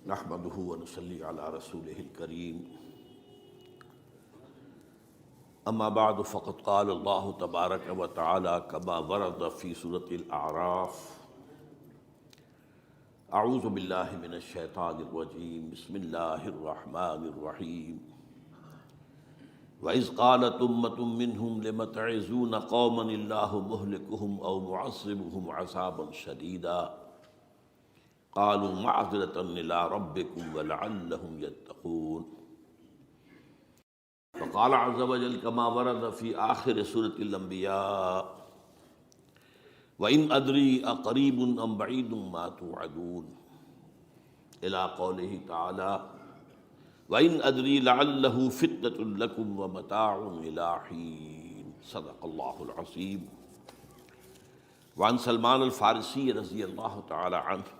نحمده ونصلي على رسوله الكريم اما بعد فقد قال الله تبارك وتعالى كما ورد في سورة الأعراف اعوذ بالله من الشيطان الرجيم بسم الله الرحمن الرحيم وإذ قالت أمة منهم لم تعظون قوما الله مهلكهم أو معذبهم عذابا شديدا قالوا معذرة إلى ربكم ولعلهم يتقون وقال عز وجل كما ورد في آخر سورة الأنبياء وإن أدري أقريب أم بعيد ما توعدون إلى قوله تعالى وإن أدري لعله فتنة لكم ومتاع إلى حين صدق الله العظيم وعن سلمان الفارسی رضی اللہ تعالی عنہ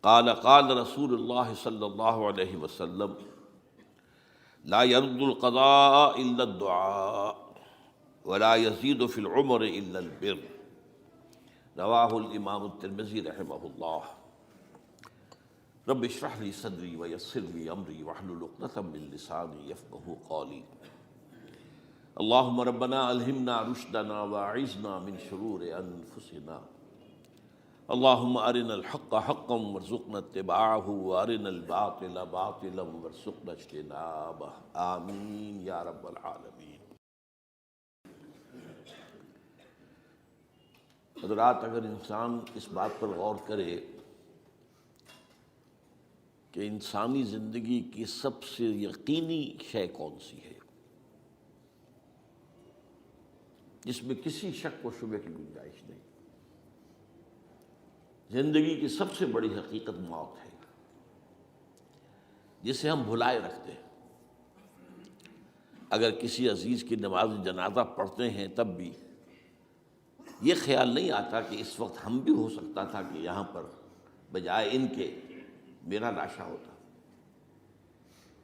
قال قال رسول اللہ صلی اللہ علیہ وسلم لا يرد القضاء الا الدعاء ولا يزيد في العمر الا البر رواہ الامام الترمذی رحمہ اللہ۔ رب اشرح لي صدری ويسر لي امری واحلل عقدۃ من لسانی یفقہوا قولی۔ اللهم ربنا الہمنا رشدنا واعذنا من شرور انفسنا اللهم ارنا الحق حقا وارزقنا اتباعه وارنا الباطل باطلا وارزقنا اجتنابه آمین یا رب العالمین۔ حضرات، اگر انسان اس بات پر غور کرے کہ انسانی زندگی کی سب سے یقینی شے کون سی ہے جس میں کسی شک و شبہ کی گنجائش نہیں، زندگی کی سب سے بڑی حقیقت موت ہے جسے ہم بھلائے رکھتے ہیں۔ اگر کسی عزیز کی نماز جنازہ پڑھتے ہیں تب بھی یہ خیال نہیں آتا کہ اس وقت ہم بھی ہو سکتا تھا کہ یہاں پر بجائے ان کے میرا لاشا ہوتا۔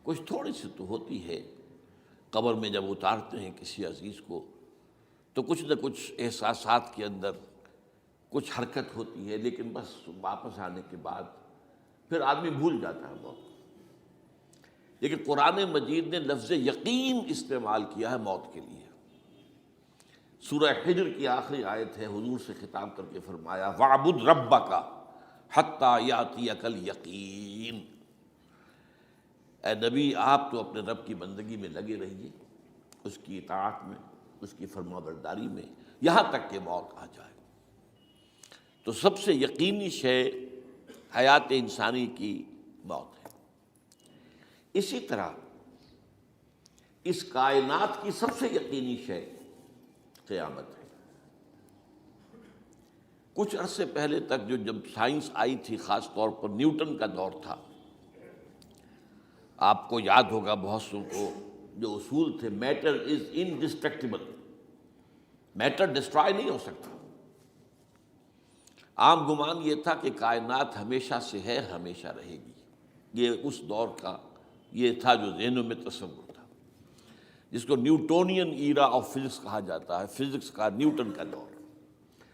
کچھ تھوڑی سی تو ہوتی ہے، قبر میں جب اتارتے ہیں کسی عزیز کو تو کچھ نہ کچھ احساسات کے اندر کچھ حرکت ہوتی ہے، لیکن بس واپس آنے کے بعد پھر آدمی بھول جاتا ہے موت۔ لیکن قرآن مجید نے لفظ یقین استعمال کیا ہے موت کے لیے۔ سورہ حجر کی آخری آیت ہے، حضور سے خطاب کر کے فرمایا وَاعْبُدْ رَبَّكَ حَتَّى يَأْتِيَكَ الْيَقِينُ۔ اے نبی، آپ تو اپنے رب کی بندگی میں لگے رہیے، اس کی اطاعت میں، اس کی فرما برداری میں، یہاں تک کہ موت آ جائے۔ تو سب سے یقینی شے حیات انسانی کی موت ہے۔ اسی طرح اس کائنات کی سب سے یقینی شے قیامت ہے۔ کچھ عرصے پہلے تک جب سائنس آئی تھی، خاص طور پر نیوٹن کا دور تھا، آپ کو یاد ہوگا بہت سو کو جو اصول تھے، میٹر از انڈسٹرکٹیبل، میٹر ڈسٹرائے نہیں ہو سکتا۔ عام گمان یہ تھا کہ کائنات ہمیشہ سے ہے، ہمیشہ رہے گی۔ یہ اس دور کا یہ تھا جو ذہنوں میں تصور تھا، جس کو نیوٹونین ایرا آف فزکس کہا جاتا ہے، فزکس کا نیوٹن کا دور۔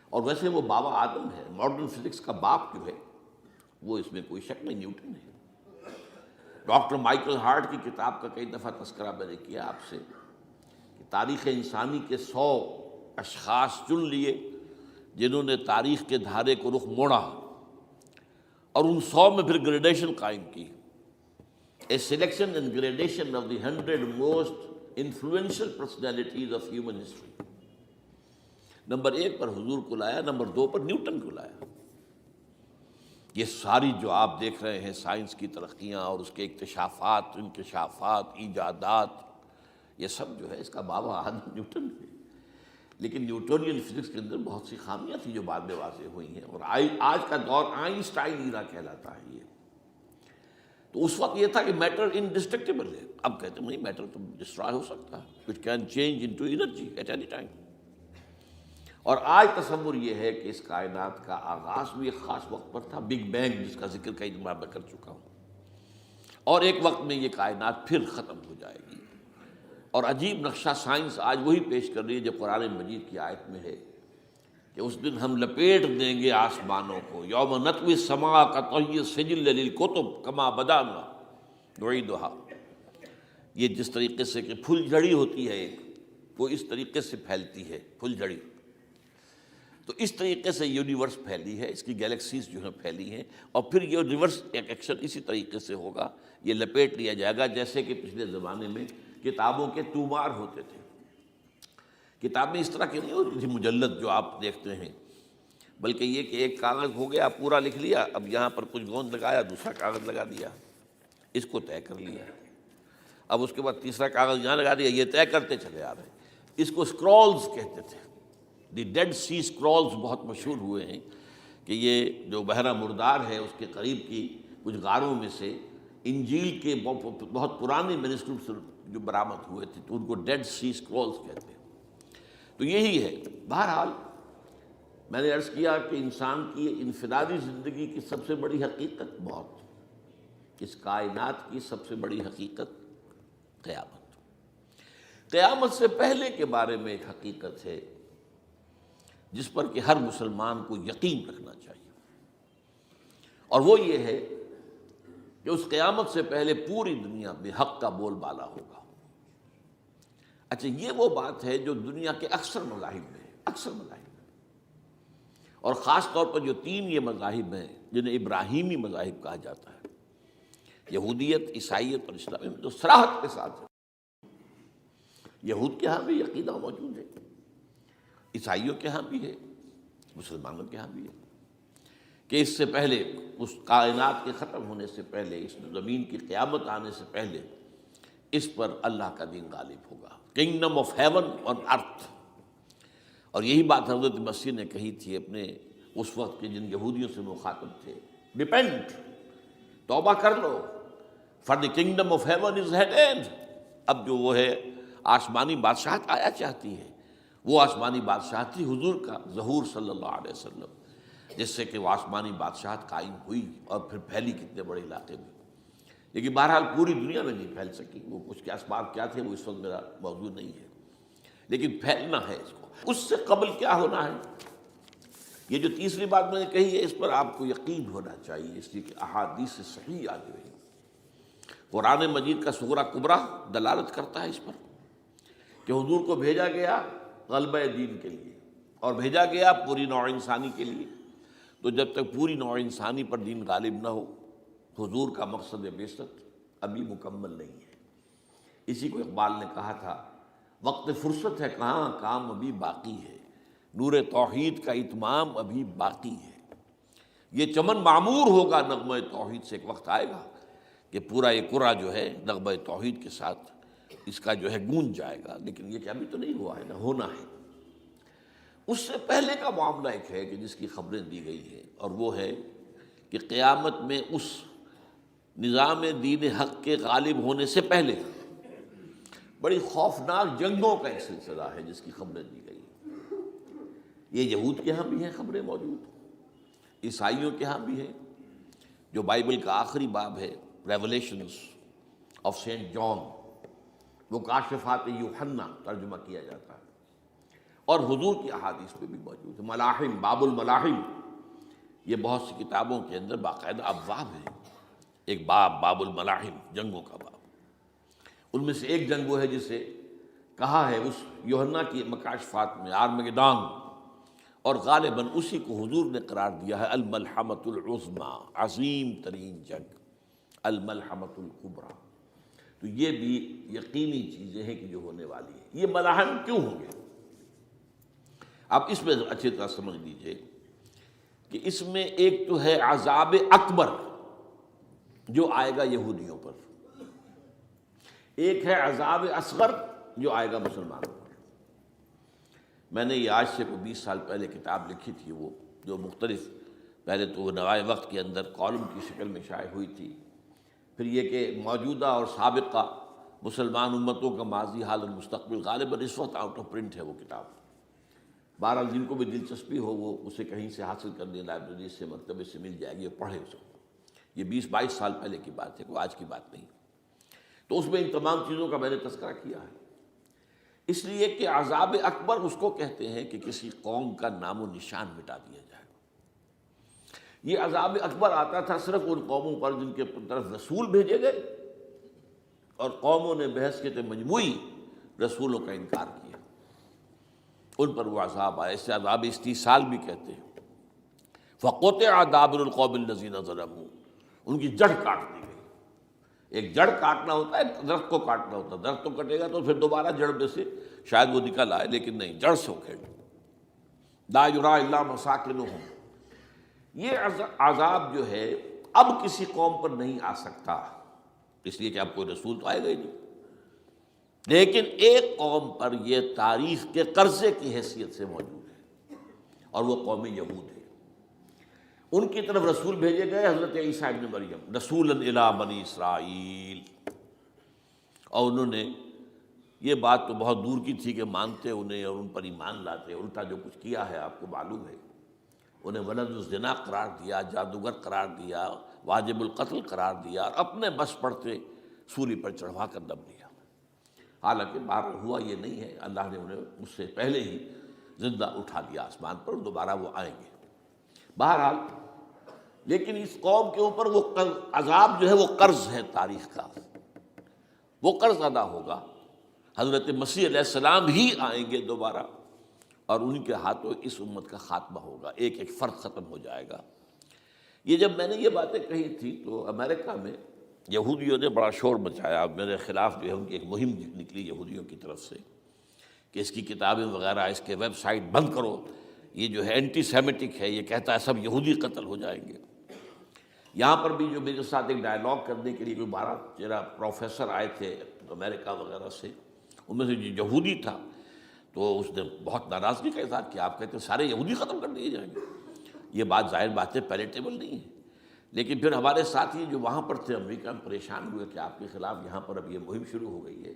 اور ویسے وہ بابا آدم ہے، ماڈرن فزکس کا باپ جو ہے وہ اس میں کوئی شک نہیں، نیوٹن ہے۔ ڈاکٹر مائیکل ہارٹ کی کتاب کا کئی دفعہ تذکرہ میں نے کیا آپ سے کہ تاریخ انسانی کے 100 اشخاص چن لیے جنہوں نے تاریخ کے دھارے کو رخ موڑا، اور ان 100 میں پھر گریڈیشن قائم کی، a selection and gradation of the 100 most influential personalities of human history. Number 1 پر حضور کو لایا، نمبر 2 پر نیوٹن کو لایا۔ یہ ساری جو آپ دیکھ رہے ہیں سائنس کی ترقیاں اور اس کے اکتشافات، انکشافات، ایجادات، یہ سب جو ہے اس کا بابا آدم نیوٹن ہے۔ لیکن نیوٹونین فزکس کے اندر بہت سی خامیاں تھیں جو بعد میں واضح ہوئی ہیں، اور آج کا دور آئنسٹائن ایرا کہلاتا ہے یہ۔ تو اس وقت یہ تھا کہ میٹر انڈسٹرکٹیبل ہے، اب کہتے ہیں نہیں، میٹر تو ڈسٹرائے ہو سکتا ہے، it can change into energy at any time. اور آج تصور یہ ہے کہ اس کائنات کا آغاز بھی ایک خاص وقت پر تھا، بگ بینگ، جس کا ذکر کئی دفعہ میں کر چکا ہوں، اور ایک وقت میں یہ کائنات پھر ختم ہو جائے گی۔ اور عجیب نقشہ سائنس آج وہی پیش کر رہی ہے جو قرآن مجید کی آیت میں ہے کہ اس دن ہم لپیٹ دیں گے آسمانوں کو، یوم نطوی السماء کطی السجل للکتب کما بدانا نعیدھا، یہ جس طریقے سے کہ پھل جھڑی ہوتی ہے ایک، وہ اس طریقے سے پھیلتی ہے پھل جھڑی، تو اس طریقے سے یونیورس پھیلی ہے، اس کی گیلیکسیز جو ہیں پھیلی ہیں، اور پھر یہ ریورس ایکشن اسی طریقے سے ہوگا، یہ لپیٹ لیا جائے گا جیسے کہ پچھلے زمانے میں کتابوں کے تومار ہوتے تھے۔ کتابیں اس طرح کی نہیں ہوتی تھی مجلد جو آپ دیکھتے ہیں، بلکہ یہ کہ ایک کاغذ ہو گیا پورا لکھ لیا، اب یہاں پر کچھ گوند لگایا، دوسرا کاغذ لگا دیا، اس کو طے کر لیا، اب اس کے بعد تیسرا کاغذ یہاں لگا دیا، یہ طے کرتے چلے آ رہے ہیں۔ اس کو اسکرولز کہتے تھے، دی ڈیڈ سی اسکرولز بہت مشہور ہوئے ہیں کہ یہ جو بحیرہ مردار ہے اس کے قریب کی کچھ غاروں میں سے انجیل کے بہت پرانے مینuscripts جو برآمد ہوئے تھے، تو ان کو ڈیڈ سی اسکرولز کہتے ہیں۔ تو یہی ہے۔ بہرحال میں نے عرض کیا کہ انسان کی انفرادی زندگی کی سب سے بڑی حقیقت موت، اس کائنات کی سب سے بڑی حقیقت قیامت۔ قیامت سے پہلے کے بارے میں ایک حقیقت ہے جس پر کہ ہر مسلمان کو یقین رکھنا چاہیے، اور وہ یہ ہے کہ اس قیامت سے پہلے پوری دنیا میں حق کا بول بالا ہوگا۔ اچھا، یہ وہ بات ہے جو دنیا کے اکثر مذاہب میں ہے، اکثر مذاہب میں، اور خاص طور پر جو تین یہ مذاہب ہیں جنہیں ابراہیمی مذاہب کہا جاتا ہے، یہودیت، عیسائیت اور اسلام، میں جو صراحت کے ساتھ ہے۔ یہود کے ہاں بھی عقیدہ موجود ہے، عیسائیوں کے ہاں بھی ہے، مسلمانوں کے ہاں بھی ہے، کہ اس سے پہلے، اس کائنات کے ختم ہونے سے پہلے، اس زمین کی قیامت آنے سے پہلے اس پر اللہ کا دین غالب ہوگا، کنگڈم آف ہیون آن ارتھ۔ اور یہی بات حضرت مسیح نے کہی تھی اپنے اس وقت کے جن یہودیوں سے مخاطب تھے، ریپینٹ، توبہ کر لو، for the kingdom of heaven is at hand. اب جو وہ ہے آسمانی بادشاہت آیا چاہتی ہے، وہ آسمانی بادشاہت تھی حضور کا ظہور صلی اللہ علیہ وسلم، جس سے کہ وہ آسمانی بادشاہت قائم ہوئی اور پھر پھیلی کتنے بڑے علاقے میں، لیکن بہرحال پوری دنیا میں نہیں پھیل سکی، وہ کچھ کے اسباب کیا تھے وہ اس وقت میرا موضوع نہیں ہے، لیکن پھیلنا ہے اس کو۔ اس سے قبل کیا ہونا ہے، یہ جو تیسری بات میں نے کہی ہے، اس پر آپ کو یقین ہونا چاہیے، اس لیے کہ احادیث صحیح آ گئی، قرآن مجید کا سورہ کبریٰ دلالت کرتا ہے اس پر کہ حضور کو بھیجا گیا غلبہ دین کے لیے، اور بھیجا گیا پوری نوع انسانی کے لیے، تو جب تک پوری نوع انسانی پر دین غالب نہ ہو، حضور کا مقصد بعثت ابھی مکمل نہیں ہے۔ اسی کو اقبال نے کہا تھا، وقت فرصت ہے کہاں، کام ابھی باقی ہے، نور توحید کا اتمام ابھی باقی ہے۔ یہ چمن معمور ہوگا نغمہ توحید سے، ایک وقت آئے گا کہ پورا یہ قرہ جو ہے نغمہ توحید کے ساتھ اس کا جو ہے گونج جائے گا، لیکن یہ کہ ابھی تو نہیں ہوا ہے، نہ ہونا ہے۔ اس سے پہلے کا معاملہ ایک ہے کہ جس کی خبریں دی گئی ہیں، اور وہ ہے کہ قیامت میں اس نظام دین حق کے غالب ہونے سے پہلے بڑی خوفناک جنگوں کا ایک سلسلہ ہے جس کی خبریں دی گئی ہیں۔ یہ یہود کے ہاں بھی ہیں خبریں موجود، عیسائیوں کے ہاں بھی ہیں، جو بائبل کا آخری باب ہے، ریولیشنز آف سینٹ جان، وہ کاشفات یوحنا ترجمہ کیا جاتا ہے، اور حضور کی احادیث میں بھی موجود ہے۔ ملاحم، باب الملاحم، یہ بہت سی کتابوں کے اندر باقاعدہ ابواب ہیں، ایک باب، باب الملاحم، جنگوں کا باب۔ ان میں سے ایک جنگ وہ ہے جسے کہا ہے اس یوحنا کی مکاشفات میں آرمگدان، اور غالباً اسی کو حضور نے قرار دیا ہے الملحمۃ العظمیٰ، عظیم ترین جنگ، الملحمۃ الکبریٰ۔ تو یہ بھی یقینی چیزیں ہیں کہ جو ہونے والی ہیں۔ یہ ملاحم کیوں ہوں گے؟ اب اس میں اچھی طرح سمجھ لیجئے کہ اس میں ایک تو ہے عذاب اکبر جو آئے گا یہودیوں پر، ایک ہے عذاب اصغر جو آئے گا مسلمانوں پر۔ میں نے یہ آج سے 20 سال پہلے کتاب لکھی تھی، وہ جو مختلف، پہلے تو وہ نوائے وقت کے اندر کالم کی شکل میں شائع ہوئی تھی، پھر یہ کہ موجودہ اور سابقہ مسلمان امتوں کا ماضی، حال اور مستقبل، غالباً اس وقت آؤٹ آف پرنٹ ہے وہ کتاب۔ بہرحال جن کو بھی دلچسپی ہو وہ اسے کہیں سے حاصل کر لیں، لائبریری سے، مکتبے سے مل جائے گی اور پڑھے اس کو۔ یہ 20-22 سال پہلے کی بات ہے، کوئی آج کی بات نہیں۔ تو اس میں ان تمام چیزوں کا میں نے تذکرہ کیا ہے اس لیے کہ عذاب اکبر اس کو کہتے ہیں کہ کسی قوم کا نام و نشان مٹا دیا جائے۔ یہ عذاب اکبر آتا تھا صرف ان قوموں پر جن کے طرف رسول بھیجے گئے اور قوموں نے بحیثیت مجموعی رسولوں کا انکار کیا، ان پر وہ عذاب آئے۔ اسے عذاب استیصال بھی کہتے ہیں۔ فَقُطِعَ دَابِرُ الْقَوْمِ الَّذِينَ ظَلَمُوا، ان کی جڑ کاٹ دی گئی۔ ایک جڑ کاٹنا ہوتا ہے، ایک درخت کو کاٹنا ہوتا ہے، درخت تو کٹے گا تو پھر دوبارہ جڑ میں سے شاید وہ نکل آئے، لیکن نہیں، جڑ سے اکھیڑ۔ لَا يُرَىٰ إِلَّا مَسَاكِنُهُمْ، یہ عذاب جو ہے اب کسی قوم پر نہیں آ سکتا، اس لیے کہ اب کوئی رسول تو آئے گا ہی نہیں، لیکن ایک قوم پر یہ تاریخ کے قرضے کی حیثیت سے موجود ہے، اور وہ قوم یہود ہے۔ ان کی طرف رسول بھیجے گئے حضرت عیسیٰ ابن مریم، رسولا الی بنی اسرائیل، اور انہوں نے یہ بات تو بہت دور کی تھی کہ مانتے انہیں اور ان پر ایمان لاتے، الٹا جو کچھ کیا ہے آپ کو معلوم ہے۔ انہیں ولد الزنا قرار دیا، جادوگر قرار دیا، واجب القتل قرار دیا، اور اپنے بس پڑتے سولی پر چڑھوا کر دم لیا۔ حالانکہ بار ہوا یہ نہیں ہے، اللہ نے انہیں اس سے پہلے ہی زندہ اٹھا لیا آسمان پر، دوبارہ وہ آئیں گے۔ بہرحال لیکن اس قوم کے اوپر وہ عذاب جو ہے وہ قرض ہے تاریخ کا، وہ قرض ادا ہوگا۔ حضرت مسیح علیہ السلام ہی آئیں گے دوبارہ، اور ان کے ہاتھوں اس امت کا خاتمہ ہوگا، ایک ایک فرد ختم ہو جائے گا۔ یہ جب میں نے یہ باتیں کہی تھی تو امریکہ میں یہودیوں نے بڑا شور مچایا، میرے خلاف جو ہے ان کی ایک مہم نکلی یہودیوں کی طرف سے کہ اس کی کتابیں وغیرہ، اس کے ویب سائٹ بند کرو، یہ جو ہے اینٹی سیمیٹک ہے، یہ کہتا ہے سب یہودی قتل ہو جائیں گے۔ یہاں پر بھی جو میرے ساتھ ایک ڈائیلاگ کرنے کے لیے کوئی 12-13 پروفیسر آئے تھے امریکہ وغیرہ سے، ان میں سے جو یہودی تھا تو اس نے بہت ناراضگی کا اظہار کیا، آپ کہتے ہیں سارے یہودی ختم کر دیے جائیں گے، یہ بات ظاہر بات ہے پیلیٹیبل نہیں ہے۔ لیکن پھر ہمارے ساتھی جو وہاں پر تھے امریکہ میں پریشان ہوئے کہ آپ کے خلاف یہاں پر اب یہ مہم شروع ہو گئی ہے،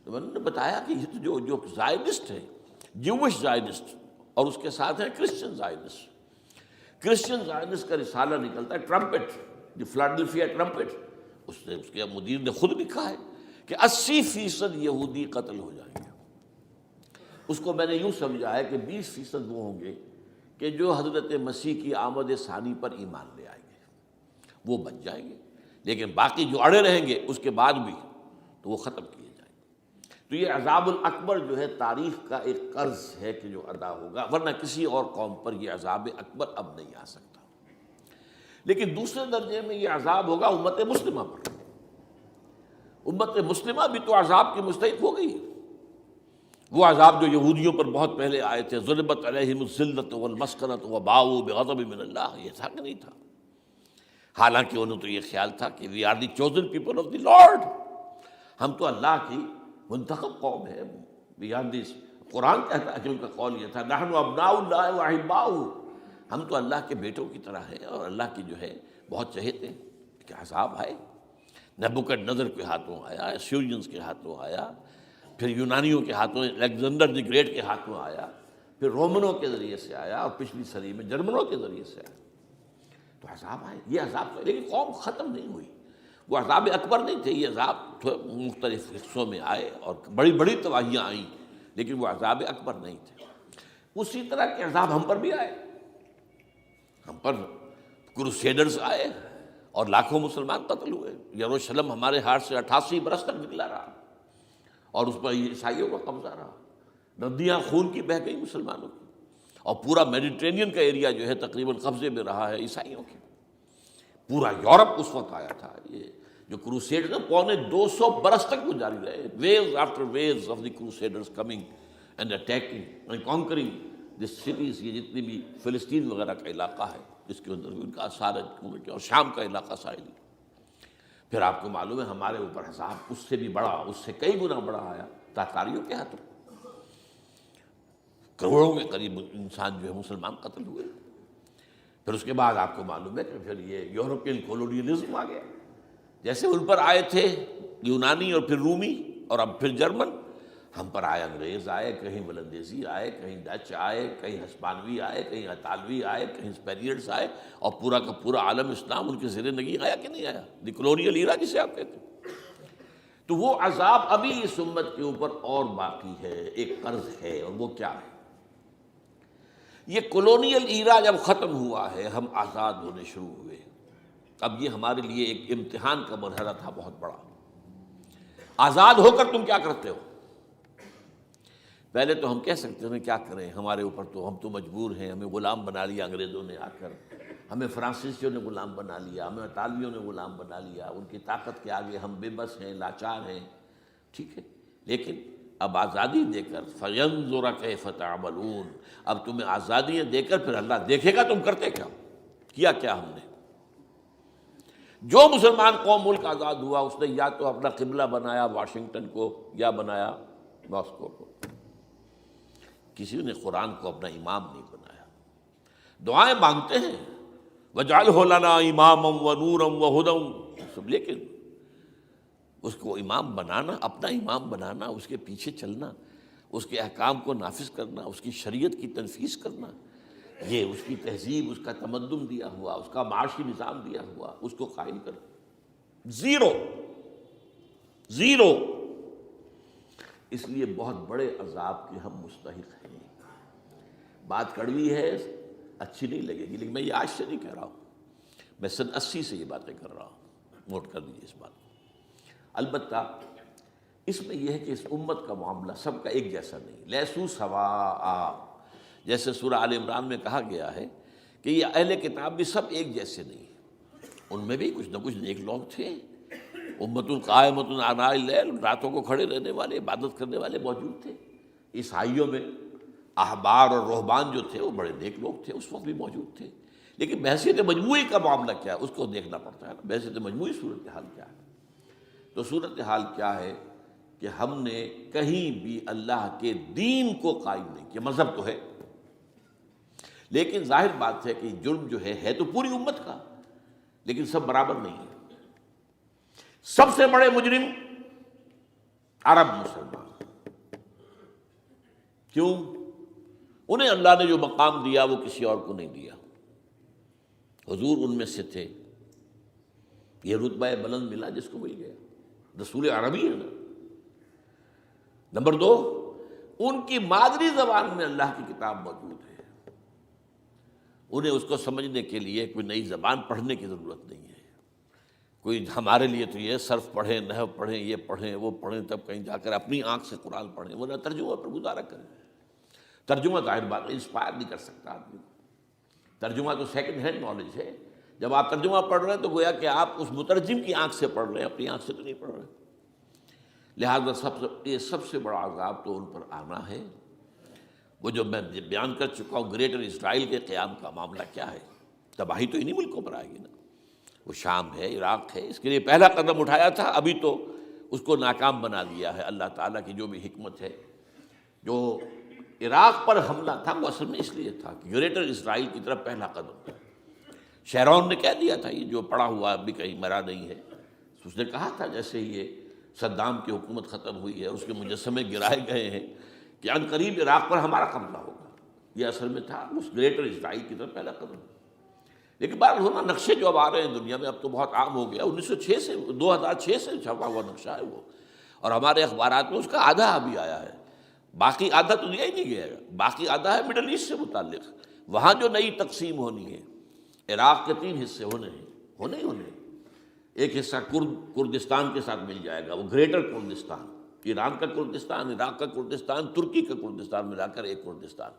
تو میں نے بتایا کہ یہ تو جو زائنسٹ ہے، جوش زائنسٹ، اور اس کے ساتھ ہے کرسچن زائنسٹ۔ کرسچن زائنسٹ کا رسالہ نکلتا ہے ٹرمپٹ، دی فلاڈلفیا ٹرمپٹ، اس کے مدیر نے خود لکھا ہے کہ 80% یہودی قتل ہو جائیں گے۔ اس کو میں نے یوں سمجھا ہے کہ 20% وہ ہوں گے کہ جو حضرت مسیح کی آمد ثانی پر ایمان لے آئیں گے، وہ بچ جائیں گے، لیکن باقی جو اڑے رہیں گے اس کے بعد بھی تو وہ ختم کیے جائیں گے۔ تو یہ عذاب الاکبر جو ہے تاریخ کا ایک قرض ہے کہ جو ادا ہوگا، ورنہ کسی اور قوم پر یہ عذاب اکبر اب نہیں آ سکتا۔ لیکن دوسرے درجے میں یہ عذاب ہوگا امت مسلمہ پر۔ امت مسلمہ بھی تو عذاب کی مستحق ہو گئی ہے۔ وہ عذاب جو یہودیوں پر بہت پہلے آئے تھے، ضربت علیہم الذلۃ والمسکنۃ وباؤوا بغضب من اللہ، یہ تھا کہ نہیں تھا؟ حالانکہ انہوں تو یہ خیال تھا کہ we are the chosen people of the lord, ہم تو اللہ کی منتخب قوم ہے، وی آر دی، قرآن کہتا ہے کہ ان کا قول یہ تھا نحن ابناء اللہ واحباؤہ، ہم تو اللہ کے بیٹوں کی طرح ہیں اور اللہ کی جو ہے بہت چہیتے ہیں۔ کہ عذاب آئے، نبوکڈنضر کے ہاتھوں آیا، اسیرینز کے ہاتھوں آیا، پھر یونانیوں کے ہاتھوں، الیگزینڈر دی گریٹ کے ہاتھوں آیا، پھر رومنوں کے ذریعے سے آیا، اور پچھلی صدی میں جرمنوں کے ذریعے سے آیا۔ تو عذاب آئے، یہ عذاب تو، لیکن قوم ختم نہیں ہوئی۔ وہ عذاب اکبر نہیں تھے، یہ عذاب مختلف حصوں میں آئے اور بڑی بڑی تباہیاں آئیں، لیکن وہ عذاب اکبر نہیں تھے۔ اسی طرح کے عذاب ہم پر بھی آئے، ہم پر کروسیڈرز آئے اور لاکھوں مسلمان قتل ہوئے۔ یروشلم ہمارے ہاتھ سے 88 برس تک نکلا رہا، اور اس پر عیسائیوں کا قبضہ رہا، ندیاں خون کی بہہ گئی مسلمانوں کی، اور پورا میڈیٹرینین کا ایریا جو ہے تقریباً قبضے میں رہا ہے عیسائیوں کے۔ پورا یورپ اس وقت آیا تھا۔ یہ جو کروسیڈ 250 برس تک وہ جاری رہے، waves after waves of the crusaders coming and attacking and conquering the cities, یہ جتنی بھی فلسطین وغیرہ کا علاقہ ہے جس کے اندر ان کا اثار ہے، اور شام کا علاقہ ساحلی۔ پھر آپ کو معلوم ہے ہمارے اوپر عذاب اس سے بھی بڑا، اس سے کئی گنا بڑا آیا تاتاریوں کے ہاتھوں، کروڑوں کے قریب انسان جو ہے مسلمان قتل ہوئے۔ پھر اس کے بعد آپ کو معلوم ہے کہ پھر یہ یورپین کولونیلزم آ گیا، جیسے ان پر آئے تھے یونانی اور پھر رومی اور اب پھر جرمن، ہم پر آئے انگریز آئے، کہیں ولندیزی آئے، کہیں ڈچ آئے، کہیں ہسپانوی آئے، کہیں اطالوی آئے، کہیں اسپینیئرز آئے، اور پورا کا پورا عالم اسلام ان کے زیر نگین آیا کہ نہیں آیا؟ دی کولونیل ایرا جسے آپ کہتے ہیں۔ تو وہ عذاب ابھی اس امت کے اوپر اور باقی ہے، ایک قرض ہے، اور وہ کیا ہے؟ یہ کولونیل ایرا جب ختم ہوا ہے، ہم آزاد ہونے شروع ہوئے، اب یہ ہمارے لیے ایک امتحان کا مرحلہ تھا بہت بڑا۔ آزاد ہو کر تم کیا کرتے ہو؟ پہلے تو ہم کہہ سکتے ہیں کیا کریں، ہمارے اوپر تو ہم تو مجبور ہیں، ہمیں غلام بنا لیا انگریزوں نے آ کر، ہمیں فرانسیسیوں نے غلام بنا لیا، ہمیں اطالویوں نے غلام بنا لیا، ان کی طاقت کے آگے ہم بے بس ہیں، لاچار ہیں، ٹھیک ہے، لیکن اب آزادی دے کر فَيَنظُرَ كَيْفَ تَعْمَلُونَ، اب تمہیں آزادیاں دے کر پھر اللہ دیکھے گا تم کرتے کیا کیا ہم نے۔ جو مسلمان قوم ملک آزاد ہوا اس نے یا تو اپنا قبلہ بنایا واشنگٹن کو یا بنایا ماسکو کو، کسی نے قرآن کو اپنا امام نہیں بنایا۔ دعائیں مانگتے ہیں وَاجْعَلْهُ لَنَا إِمَامًا وَنُورًا وَهُدًى، سب، لیکن اس کو امام بنانا، اپنا امام بنانا، اس کے پیچھے چلنا، اس کے احکام کو نافذ کرنا، اس کی شریعت کی تنفیذ کرنا، یہ اس کی تہذیب، اس کا تمدن دیا ہوا، اس کا معاشی نظام دیا ہوا، اس کو قائم کرنا، زیرو زیرو۔ اس لیے بہت بڑے عذاب کے ہم مستحق ہیں۔ بات کڑوی ہے، اچھی نہیں لگے گی، لیکن میں یہ آج سے نہیں کہہ رہا ہوں، میں سن 80 سے یہ باتیں کر رہا ہوں، نوٹ کر دیجیے اس بات کو۔ البتہ اس میں یہ ہے کہ اس امت کا معاملہ سب کا ایک جیسا نہیں، لیسو سواء، جیسے سورہ آل عمران میں کہا گیا ہے کہ یہ اہل کتاب بھی سب ایک جیسے نہیں، ان میں بھی کچھ نہ کچھ نیک لوگ تھے، امت قائمۃ آناء اللیل، راتوں کو کھڑے رہنے والے، عبادت کرنے والے موجود تھے۔ عیسائیوں میں احبار اور رہبان جو تھے وہ بڑے نیک لوگ تھے، اس وقت بھی موجود تھے، لیکن بحیثیت مجموعی کا معاملہ کیا ہے اس کو دیکھنا پڑتا ہے نا، بحیثیت مجموعی صورتحال کیا ہے۔ تو صورتحال کیا ہے کہ ہم نے کہیں بھی اللہ کے دین کو قائم نہیں کیا، مذہب تو ہے، لیکن ظاہر بات ہے کہ جرم جو ہے تو پوری امت کا، لیکن سب برابر نہیں ہے۔ سب سے بڑے مجرم عرب مسلمان، کیوں؟ انہیں اللہ نے جو مقام دیا وہ کسی اور کو نہیں دیا، حضور ان میں سے تھے، یہ رتبہ بلند ملا جس کو مل گیا، رسول عربی ہے نا۔ نمبر 2، ان کی مادری زبان میں اللہ کی کتاب موجود ہے، انہیں اس کو سمجھنے کے لیے کوئی نئی زبان پڑھنے کی ضرورت نہیں ہے۔ کوئی ہمارے لیے تو یہ صرف پڑھیں، نحو پڑھیں، یہ پڑھیں، وہ پڑھیں، تب کہیں جا کر اپنی آنکھ سے قرآن پڑھیں، ورنہ ترجمہ پر گزارا کریں۔ ترجمہ ظاہر بات ہے انسپائر نہیں کر سکتا آدمی، ترجمہ تو سیکنڈ ہینڈ نالج ہے، جب آپ ترجمہ پڑھ رہے ہیں تو گویا کہ آپ اس مترجم کی آنکھ سے پڑھ رہے ہیں، اپنی آنکھ سے تو نہیں پڑھ رہے۔ لہٰذا یہ سب سے بڑا عذاب تو ان پر آنا ہے۔ وہ جو میں بیان کر چکا ہوں گریٹر اسرائیل کے قیام کا معاملہ کیا ہے، تباہی تو انہی ملکوں پر آئے گی نا، وہ شام ہے، عراق ہے، اس کے لیے پہلا قدم اٹھایا تھا، ابھی تو اس کو ناکام بنا دیا ہے۔ اللہ تعالیٰ کی جو بھی حکمت ہے، جو عراق پر حملہ تھا وہ اصل میں اس لیے تھا کہ گریٹر اسرائیل کی طرف پہلا قدم تھا۔ شیرون نے کہہ دیا تھا، یہ جو پڑا ہوا ابھی کہیں مرا نہیں ہے، اس نے کہا تھا جیسے ہی یہ صدام کی حکومت ختم ہوئی ہے، اس کے مجسمے گرائے گئے ہیں کہ ان قریب عراق پر ہمارا قبضہ ہوگا، یہ اصل میں تھا اس گریٹر اسرائیل کی طرف پہلا قدم۔ لیکن بہرحال ہونا، نقشے جو اب آ رہے ہیں دنیا میں اب تو بہت عام ہو گیا، 1906 سے 2006 سے چھپا ہوا نقشہ ہے وہ، اور ہمارے اخبارات میں اس کا آدھا ابھی آیا ہے، باقی آدھا تو دیا ہی نہیں گیا ہے، باقی آدھا ہے مڈل ایسٹ سے متعلق، وہاں جو نئی تقسیم ہونی ہے۔ عراق کے 3 حصے ہونے ہیں، ایک حصہ کردستان کے ساتھ مل جائے گا، وہ گریٹر کردستان، ایران کا کردستان، عراق کا کردستان، ترکی کا کردستان ملا کر ایک کردستان۔